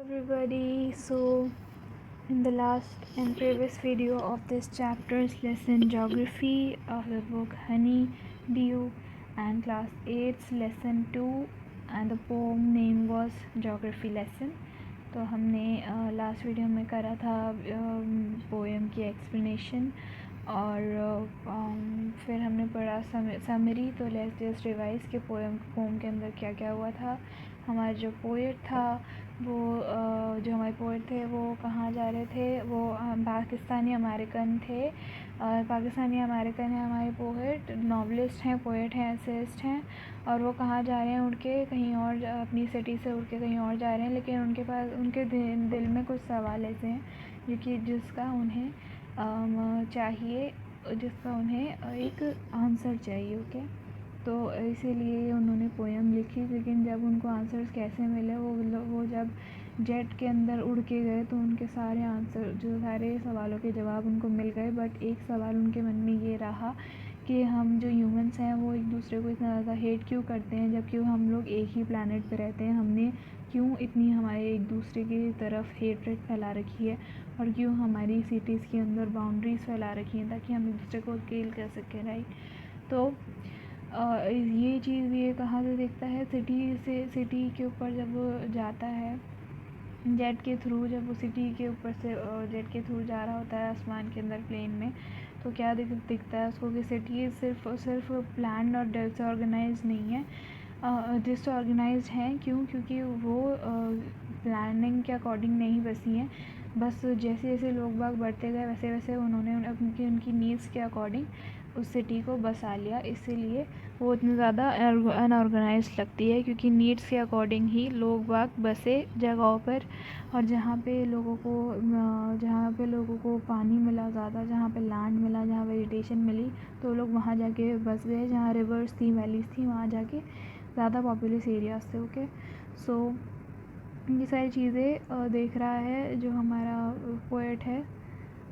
everybody. So in the last and previous video of this chapter's lesson geography of the book Honey Dew and class 8's lesson 2 and the poem name was geography lesson. तो हमने last video में करा था poem की explanation और फिर हमने पढ़ा समरी. तो लेट्स जस्ट रिवाइज के पोएम के अंदर क्या क्या हुआ था. हमारा जो पोएट था वो जो हमारे पोएट थे वो कहाँ जा रहे थे. वो पाकिस्तानी अमेरिकन थे. पाकिस्तानी अमेरिकन है हमारे पोएट. नॉवलिस्ट हैं, पोएट हैं, एसेइस्ट हैं. और वो कहाँ जा रहे हैं उड़ के, कहीं और अपनी सिटी से उड़ के कहीं और जा रहे हैं. लेकिन उनके पास उनके दिल में कुछ सवाल ऐसे हैं जिसका उन्हें चाहिए, जिसका उन्हें एक आंसर चाहिए. ओके, तो इसीलिए उन्होंने पोएम लिखी. लेकिन जब उनको आंसर्स कैसे मिले, वो जब जेट के अंदर उड़ के गए तो उनके सारे आंसर, जो सारे सवालों के जवाब उनको मिल गए. बट एक सवाल उनके मन में ये रहा कि हम जो ह्यूमंस हैं वो एक दूसरे को इतना ज़्यादा हेट क्यों करते हैं, जबकि हम लोग एक ही प्लैनेट पे रहते हैं. हमने क्यों इतनी हमारे एक दूसरे की तरफ हेटरेट फैला रखी है, और क्यों हमारी सिटीज़ के अंदर बाउंड्रीज़ फैला रखी हैं ताकि हम एक दूसरे को किल कर सकें. राइट. तो ये चीज़ ये कहाँ से दिखता है, सिटी के ऊपर जब वो जाता है जेट के थ्रू, जब वो सिटी के ऊपर से जेट के थ्रू जा रहा होता है आसमान के अंदर प्लेन में, तो क्या दिखता है उसको कि सिटी सिर्फ प्लान और डिसऑर्गेनाइज नहीं है. डिसऑर्गेनाइज्ड हैं क्योंकि वो प्लानिंग के अकॉर्डिंग नहीं बसी हैं. बस जैसे जैसे लोग बाग बढ़ते गए वैसे वैसे उन्होंने उनकी नीड्स के अकॉर्डिंग उस सिटी को बसा लिया. इसीलिए वो इतनी ज़्यादा अनऑर्गेनाइज्ड लगती है, क्योंकि नीड्स के अकॉर्डिंग ही लोग बाग बसे जगहों पर. और जहाँ पे लोगों को पानी मिला ज़्यादा, जहाँ पे लैंड मिला, जहाँ वेजिटेशन मिली, तो लोग वहाँ जाके बस गए. जहाँ रिवर्स थी, वैलीज थी, वहाँ जाके ज़्यादा पॉपुलस एरियाज थे. ओके, सो ये सारी चीज़ें देख रहा है जो हमारा पोएट है.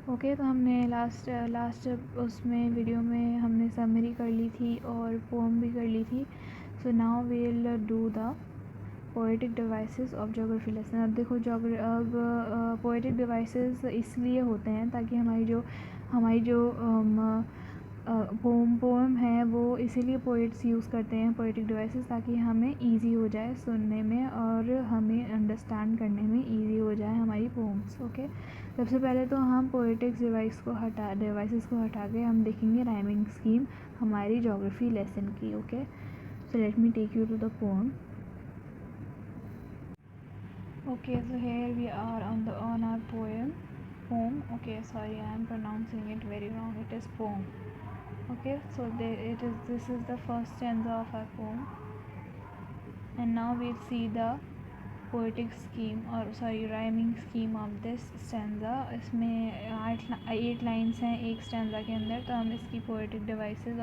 ओके, तो हमने लास्ट उसमें वीडियो में हमने समरी कर ली थी और पोएम भी कर ली थी. So now we will do the poetic devices of geography lesson. अब देखो अब पोएटिक डिवाइसेस इसलिए होते हैं ताकि हमारी जो पोएम है वो इसीलिए पोएट्स यूज़ करते हैं पोएटिक डिवाइसेस, ताकि हमें इजी हो जाए सुनने में और हमें अंडरस्टैंड करने में इजी हो जाए हमारी पोएम्स. ओके, सबसे पहले तो हम पोएटिक्स डिवाइसेस को हटा के हम देखेंगे राइमिंग स्कीम हमारी ज्योग्राफी लेसन की. Okay, so let me take you to the poem. Okay, so here we are on our poem. Okay, sorry, I am pronouncing it very wrong. It is poem. Okay, so this is the first stanza of our poem, and now we'll see the poetic scheme rhyming scheme of this stanza. इसमें 8 lines हैं एक stanza के अंदर. तो हम इसकी poetic devices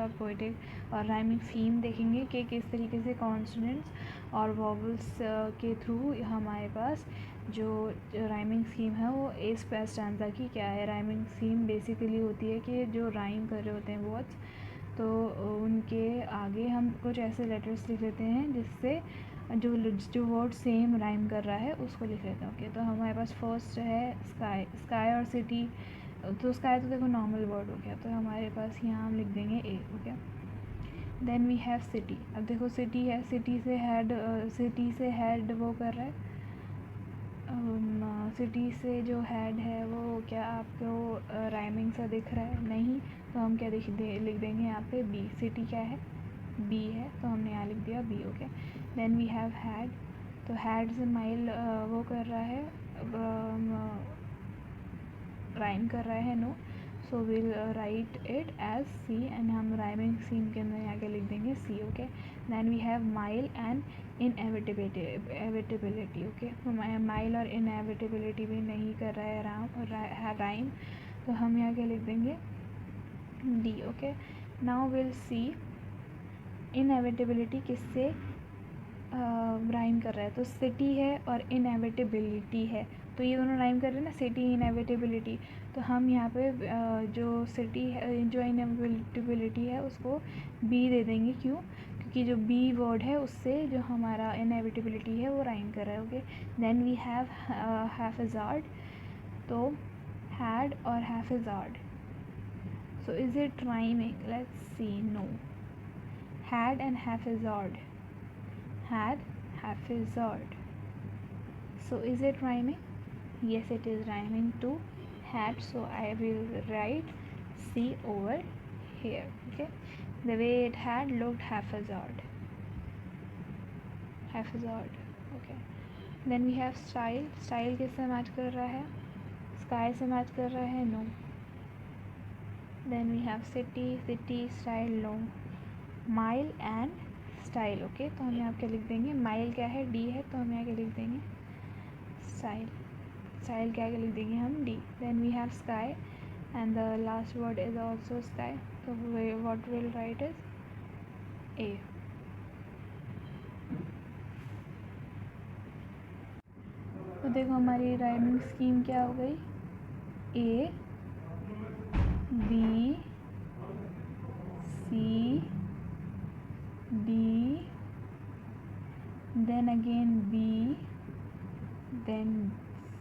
और rhyming scheme देखेंगे कि किस तरीके से कॉन्सोनेंट्स और वॉवल्स के थ्रू हमारे पास जो राइमिंग स्कीम है वो इस स्टैंजा की क्या है. राइमिंग स्कीम बेसिकली होती है कि जो राइम कर रहे होते हैं वर्ड्स, तो उनके आगे हम कुछ ऐसे लेटर्स लिख लेते हैं जिससे जो वर्ड सेम राइम कर रहा है उसको लिख लेते हैं. ओके, तो हमारे पास फर्स्ट है स्काई और सिटी. तो स्काई तो देखो नॉर्मल वर्ड हो गया, तो हमारे पास यहाँ हम लिख देंगे A. Okay, then we have city. अब देखो सिटी है, सिटी से हेड वो कर रहा है. सिटी से जो हेड है वो क्या आपको राइमिंग सा दिख रहा है? नहीं. तो हम क्या लिख देंगे यहाँ पे बी. सिटी क्या है? बी है, तो हमने यहाँ लिख दिया B. Okay, then we have head. तो हैड से माइल वो कर रहा है, राइम कर रहा है. No, so will write it as C, and हम राइमिंग स्कीम के अंदर यहाँ के लिख देंगे C. Okay, then we have mile and inevitability. Okay, mile और इनएविटेबिलिटी भी नहीं कर रहा है राइम, तो हम यहाँ के लिख देंगे D. Okay, now will see inevitability किससे राइम कर रहा है. तो सिटी है और इनएविटेबिलिटी है, तो ये दोनों राइम कर रहे हैं ना, सिटी इनएविटेबिलिटी. तो हम यहाँ पे जो सिटी है, जो इनएविटेबिलिटी है उसको बी दे देंगे. क्यों? क्योंकि जो बी वर्ड है उससे जो हमारा इनएविटेबिलिटी है वो राइम कर रहा है. Okay, then we have haphazard. तो हैड और haphazard. So is it rhyming? Let's see. No. Head and haphazard. Head, haphazard. So is it rhyming? Yes, it is rhyming to had. So I will write C over here. Okay, the way it had looked haphazard. Haphazard. Okay, then we have style. Style किससे match कर रहा है? Sky से match कर रहा है? No. Then we have city. City style. No. Mile and style. Okay, तो हम यहाँ पे लिख देंगे. Mile क्या है? D है, तो हम यहाँ पे लिख देंगे style. Style क्या लिख देंगे हम? D. Then we have sky and the last word is also sky. So what we'll write is A. तो देखो हमारी राइमिंग स्कीम क्या हो गई? A, B, C, D, then again B, then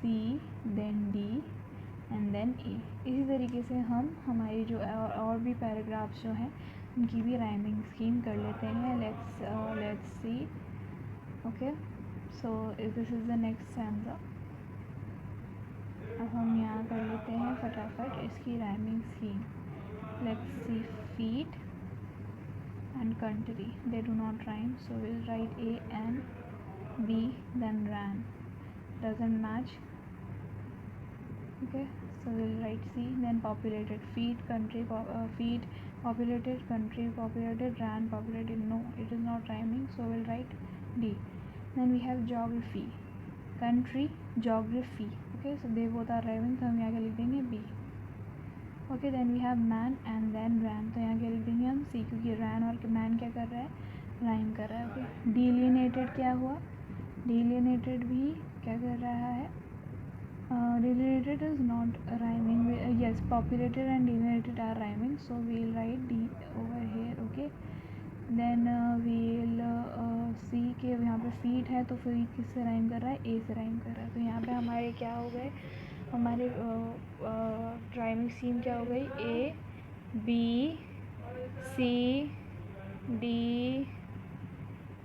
C, then D and then A. इसी तरीके से हम हमारी जो और भी पैराग्राफ्स जो हैं उनकी भी राइमिंग स्कीम कर लेते हैं. Let's see. Okay, so this is the next stanza. अब हम यहाँ कर लेते हैं फटाफट इसकी rhyming scheme. Let's see. Feet and country, they do not rhyme, so we'll write A and B, then ran. Doesn't match. Okay, so we'll write C. Then populated. Feet, country, feet, populated, country, populated, ran, populated. No, it is not rhyming, so we'll write D. Then we have geography. Country, geography. Okay, so they both are rhyming, तो हम यहाँ के लिख देंगे B. Okay, then we have man and then ran, तो यहाँ क्या लिख देंगे हम? सी, क्योंकि रैन और मैन क्या कर रहा है? राइम कर रहा है. ओके, डिलिनेटेड क्या हुआ? डिलिनेटेड भी क्या कर रहा है? Delineated is not rhyming. Yes, populated and delineated are rhyming, so we will write D over here. Okay, then we will see के यहाँ पे फीट है, तो फीट किससे राइम कर रहा है? ए से राइम कर रहा है. तो यहाँ पे हमारे क्या हो गए? हमारे राइमिंग स्कीम क्या हो गई? A, B, C, D,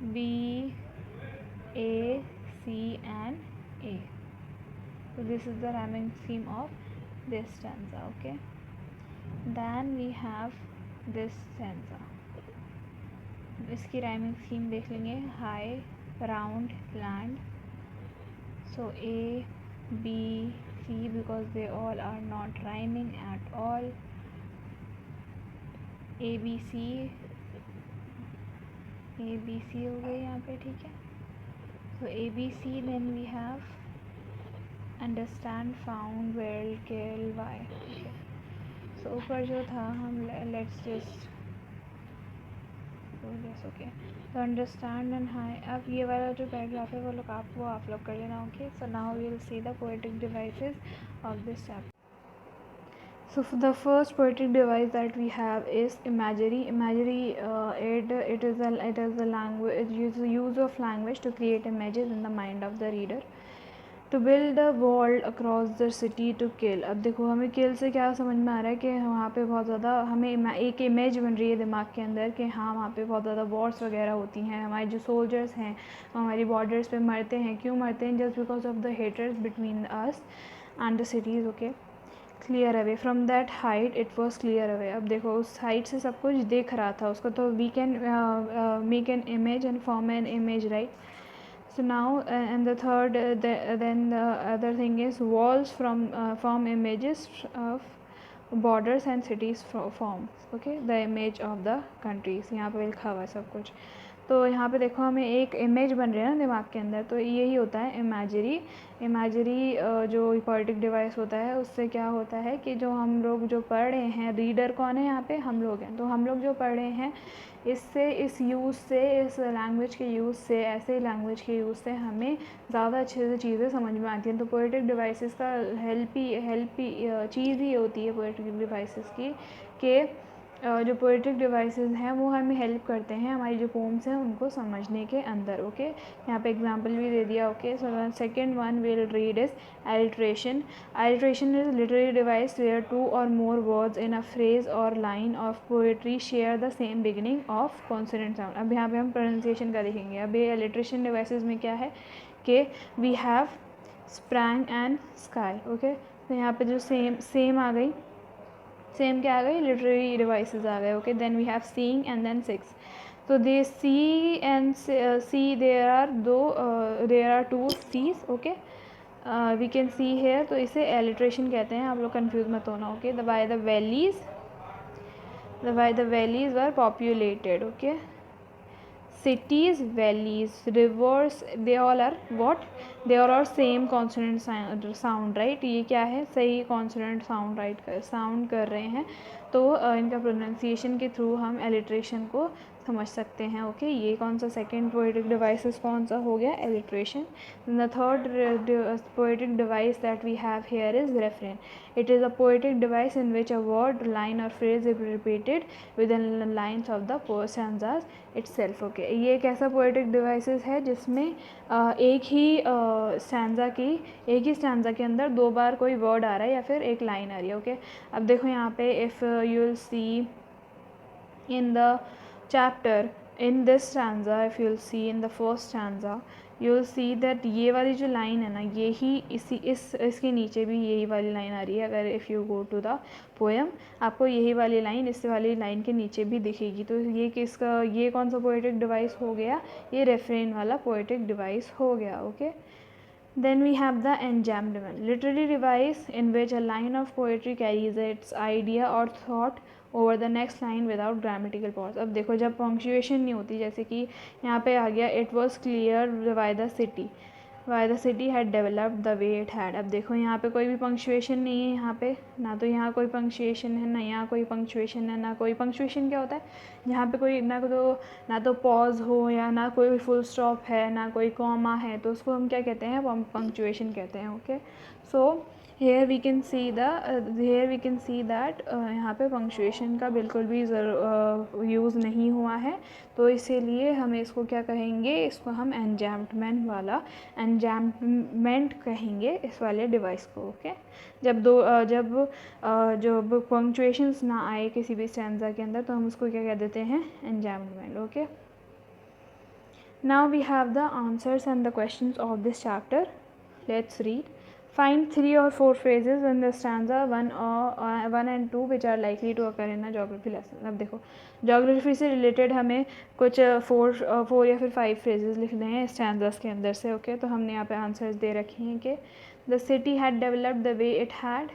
B, A, C and A. So this is the rhyming scheme of this stanza. Okay, then we have this stanza. इसकी rhyming scheme देख लेंगे. high, round, land. So A, B, C, because they all are not rhyming at all. A, B, C, A, B, C हो गए यहाँ पे. ठीक है, so A, B, C. then we have understand, found, well, kill, why. Okay, so ऊपर जो था हम let's just do this. Okay, तो अंडरस्टैंड एंड हाई. अब ये वाला जो पैराग्राफ है वो आप लोग कर लेना. Okay, so now we will see the poetic devices of this chapter. So for the first poetic device that we have is imagery. Imagery, it is a language. It is the use of language to create images in the mind of the reader. To build a wall across the city to kill. अब देखो हमें kill से क्या समझ में आ रहा है कि वहाँ पे बहुत ज़्यादा हमें एक इमेज बन रही है दिमाग के अंदर कि हाँ वहाँ पे बहुत ज़्यादा वॉर्स वगैरह होती हैं. हमारे जो सोल्जर्स हैं हमारी बॉर्डर्स पे मरते हैं. क्यों मरते हैं? Just because of the haters between us and the cities. Okay, clear away from that height, it was clear away. अब देखो उस हाइट से सब कुछ दिख रहा था उसको, तो we can make an image and form an image, right. So now and the third then the other thing is walls form images of borders and cities form. Okay, the image of the countries. यहाँ पे लिखा हुआ है सब कुछ. तो यहाँ पे देखो हमें एक इमेज बन रही है ना दिमाग के अंदर, तो यही होता है इमेजरी. इमेजरी जो पोएटिक डिवाइस होता है उससे क्या होता है कि जो हम लोग जो पढ़ रहे हैं, रीडर कौन है यहाँ पे? हम लोग हैं. तो हम लोग जो पढ़ रहे हैं इससे इस यूज़ से इस लैंग्वेज के यूज़ से ऐसे लैंग्वेज के यूज़ से हमें ज़्यादा अच्छे से चीज़ें समझ में आती हैं. तो पोएटिक डिवाइसेस का हेल्प ही चीज़ ही होती है पोएटिक डिवाइसेस की कि जो पोएट्रिक डिवाइसेस हैं वो हमें हेल्प करते हैं हमारी जो पोम्स हैं उनको समझने के अंदर। ओके, यहाँ पे एग्जांपल भी दे दिया। Okay, so second one will read is alliteration. Alliteration is a literary device where two or more words in a phrase or line of poetry share the same beginning of consonant sound. अब यहाँ पे हम pronunciation का देखेंगे। अब ये alliteration devices में क्या है कि we have sprang and sky. Okay, तो यहाँ पे जो सेम आ गई, सेम क्या आ गई, लिटरेरी डिवाइसेस आ गए। Okay, then we have seeing and then six. तो they see and see there are two Cs. Okay, we can see here, तो इसे एलिट्रेशन कहते हैं, आप लोग कंफ्यूज मत होना। Okay, the by the valleys were populated. Okay, cities, valleys, rivers, they all are what? They all are same consonant sound, right? ये क्या है, सही consonant sound sound कर रहे हैं, तो इनका प्रोनाउंसिएशन के थ्रू हम एलिट्रेशन को समझ सकते हैं। ओके, ये कौन सा सेकेंड पोएटिक डिवाइसेस कौन सा हो गया, alliteration. The third poetic device that we have here is reference. It is a poetic device in which a word, line or phrase is repeated within the lines of the stanzas itself. Okay, ये एक ऐसा poetic devices है जिसमें एक ही stanza के अंदर दो बार कोई वर्ड आ रहा है या फिर एक लाइन आ रही है। ओके, अब देखो यहाँ पे if you will see in the chapter, in this stanza, if you'll see in the first stanza, you'll see that ये वाली जो लाइन है ना, ये ही इसके नीचे भी यही वाली लाइन आ रही है। अगर if you go to the poem, आपको यही वाली लाइन इस वाली लाइन के नीचे भी दिखेगी। तो ये कौन सा पोएटिक डिवाइस हो गया, ये रेफरेन वाला पोएटिक डिवाइस हो गया। Okay, then we have the enjambment, literary device in which a line of poetry carries its idea or thought over the next line without grammatical pause. अब देखो जब punctuation नहीं होती, जैसे कि यहाँ पे आ गया it was clear why the city had developed the way it had. अब देखो यहाँ पे कोई भी पंक्चुएशन नहीं है, यहाँ पे ना तो यहाँ कोई पंक्चुएशन है, ना यहाँ कोई पंक्चुएशन है, ना कोई पंक्चुएशन क्या होता है, यहाँ पे कोई ना तो पॉज हो या ना कोई फुल स्टॉप है, ना कोई कॉमा है, तो उसको हम क्या कहते हैं, पंक्चुएशन कहते हैं। Okay, so here we can see that यहाँ पे पंक्चुएशन का बिल्कुल भी यूज़ नहीं हुआ है, तो इसीलिए हम इसको क्या कहेंगे, इसको हम एंजाम्पमेंट कहेंगे इस वाले डिवाइस को। ओके, जब पंक्चुएशंस ना आए किसी भी स्टैंजा के अंदर, तो हम उसको क्या कह देते हैं, enjambment. Okay, now we have the answers and the questions of this chapter. Let's read. Find 3 or 4 phrases in the stanza 1 and 2 which are likely to occur in a geography lesson. अब देखो geography से related हमें कुछ 4 या फिर 5 phrases लिखने हैं stanzas के अंदर से। ओके, तो हमने यहाँ पे आंसर्स दे रखे हैं कि the city had developed the way it had,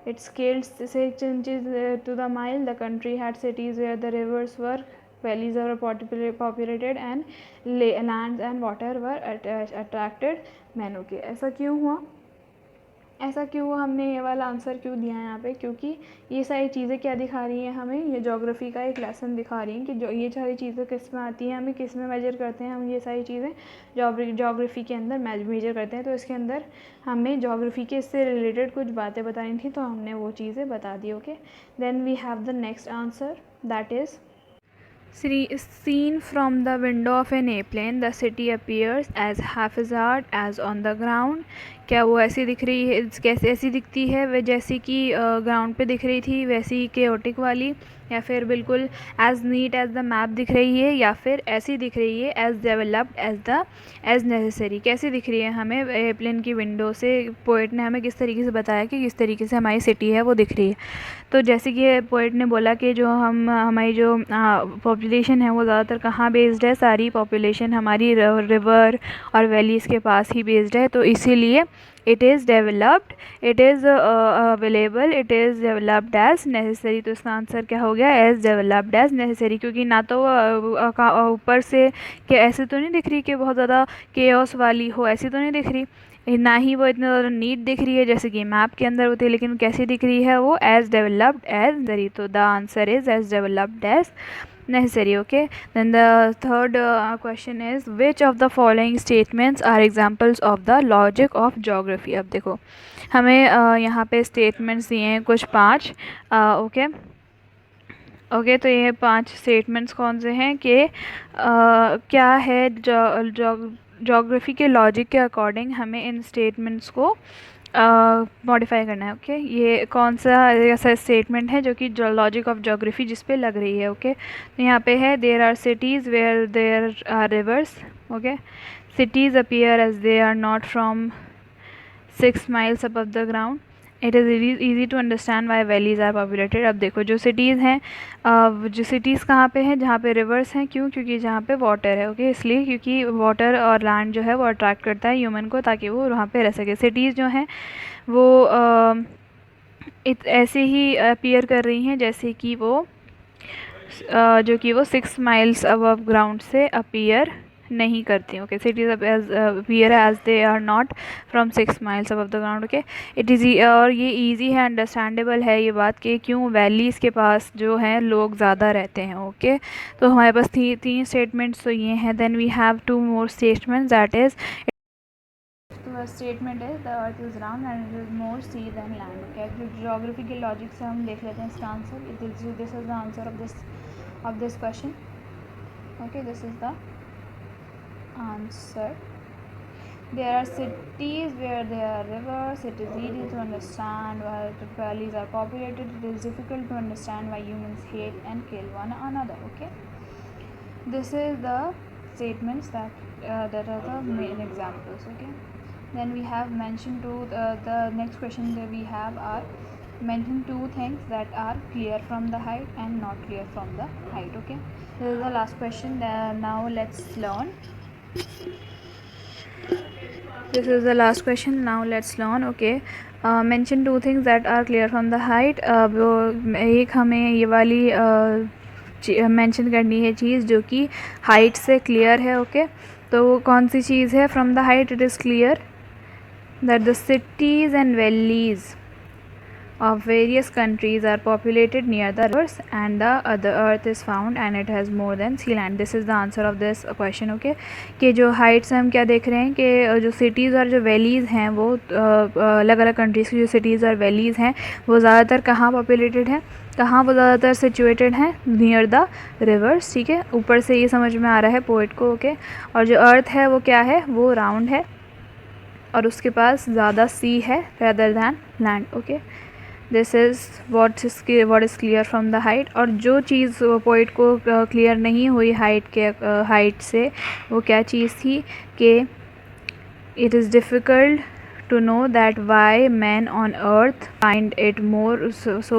it scaled 6 inches to the mile, the country had cities where the rivers were, valleys were populated and lands and water were attracted men. Okay, ऐसा क्यों हुआ, हमने ये वाला answer क्यों दिया है यहाँ पे, क्योंकि ये सारी चीज़ें क्या दिखा रही हैं हमें, ये ज्योग्राफी का एक लेसन दिखा रही हैं कि जो ये सारी चीज़ें किस में आती हैं, हमें किस में मेजर करते हैं, हम ये सारी चीज़ें ज्योग्राफी के अंदर मेजर करते हैं। तो इसके अंदर हमें ज्योग्राफी के इससे रिलेटेड कुछ बातें बतानी थी, तो हमने वो चीज़ें बता दी। Okay, then we have the next answer, that is seen from the window of an airplane, the city appears as haphazard as on the ground. क्या वो ऐसी दिख रही है, कैसे ऐसी दिखती है वह जैसी कि ग्राउंड पे दिख रही थी वैसी केओटिक वाली, या फिर बिल्कुल as neat as the map दिख रही है, या फिर ऐसी दिख रही है एज डेवलप्ड एज नेसेसरी। कैसे दिख रही है हमें एयरप्लेन की विंडो से, पोएट ने हमें किस तरीके से बताया कि किस तरीके से हमारी सिटी है वो दिख रही है। तो जैसे कि पोएट ने बोला कि जो हमारी जो पॉपुलेशन है वो ज़्यादातर कहाँ बेस्ड है, सारी पॉपुलेशन हमारी रिवर और वैलीज़ के पास ही बेस्ड है, तो इसीलिए it is developed, it is available, it is developed as necessary। तो इसका आंसर क्या हो गया, as developed as necessary, क्योंकि ना तो ऊपर से कि ऐसे तो नहीं दिख रही कि बहुत ज़्यादा chaos वाली हो, ऐसी तो नहीं दिख रही, ना ही वो इतना ज़्यादा नीट दिख रही है जैसे कि मैप के अंदर होती है, लेकिन कैसी दिख रही है वो, as developed as necessary। तो the answer is as developed as necessary. Okay, then the third question is which of the following statements are examples of the logic of geography. अब देखो हमें यहाँ पे statements दिए हैं कुछ 5। ओके, ओके, तो ये 5 स्टेटमेंट्स कौन से हैं कि क्या है जोग्राफी के लॉजिक के अकॉर्डिंग हमें इन स्टेटमेंट्स को मॉडिफाई करना है। ओके, ये कौन सा ऐसा स्टेटमेंट है जो कि लॉजिक ऑफ जोग्राफी जिस पे लग रही है। ओके, तो यहाँ पे है there are cities where there are rivers. Okay, cities appear as they are not from 6 miles above the ground. It is easy to understand why valleys are populated. अब देखो जो सिटीज़ हैं, जो सिटीज़ कहाँ पे हैं, जहाँ पे रिवर्स हैं। क्यों? क्योंकि जहाँ पे वाटर है। ओके, इसलिए क्योंकि वाटर और लैंड जो है वो अट्रैक्ट करता है ह्यूमन को ताकि वो वहाँ पे रह सके। सिटीज़ जो हैं वो ऐसे ही अपीयर कर रही हैं जैसे कि वो जो कि वो 6 माइल्स अबव ग्राउंड से अपीयर नहीं करती। Okay, cities appear as they are not from 6 miles above the ground. Okay, it is और ये इजी है, अंडरस्टैंडेबल है ये बात कि क्यों वैलीज़ के पास जो है लोग ज़्यादा रहते हैं। ओके, तो हमारे पास तीन स्टेटमेंट्स तो ये हैं। Then we have 2 more statements, that is statement is the earth is round and it is more sea than land. Okay, geography के लॉजिक से हम देख लेते हैं इसका answer. This is the answer of this question. Okay, this is the answer. There are cities where there are rivers. It is easy to understand why the valleys are populated. It is difficult to understand why humans hate and kill one another. Okay, this is the statements that are the main examples. Okay, then we have mentioned the next question that we have are mention 2 things that are clear from the height and not clear from the height. Okay, this is the last question. Now let's learn. This is the last question. Now let's learn. Okay, mention 2 things that are clear from the height. वो एक हमें ये वाली mention करनी है चीज़ जो कि height से क्लियर है। ओके, तो वो कौन सी चीज़ है? From the height it is clear that the cities and valleys of various countries are populated near the rivers and the earth is found and it has more than sea land. This is the answer of this question. Okay, कि जो height से हम क्या देख रहे हैं कि जो सिटीज़ और जो वैलीज़ हैं वो अलग अलग कंट्रीज़ की जो सिटीज़ और वैलीज़ हैं वो ज़्यादातर कहाँ पॉपुलेटेड हैं, कहाँ वो ज़्यादातर सिचुएटेड हैं? Near the reverse. ठीक है, ऊपर से ये समझ में आ रहा है पोइट को। ओके, और जो अर्थ है वो क्या है? वो राउंड है और उसके पास ज़्यादा सी है rather than land. Okay, this is what is clear from the height. और जो चीज़ पोइट को क्लियर नहीं हुई हाइट से वो क्या चीज़ थी कि it is difficult to know that why men on earth find it more so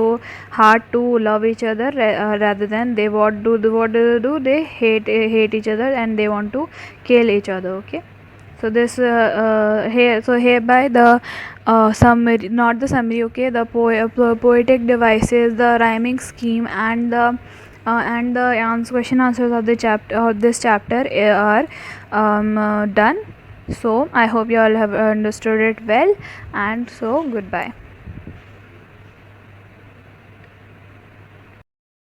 hard to love each other rather than they what do they hate each other and they want to kill each other. Okay, so this hereby the summary, not the summary. Okay, the poetic devices, the rhyming scheme and the question answers of the chapter of this chapter are done. So I hope you all have understood it well, and so goodbye.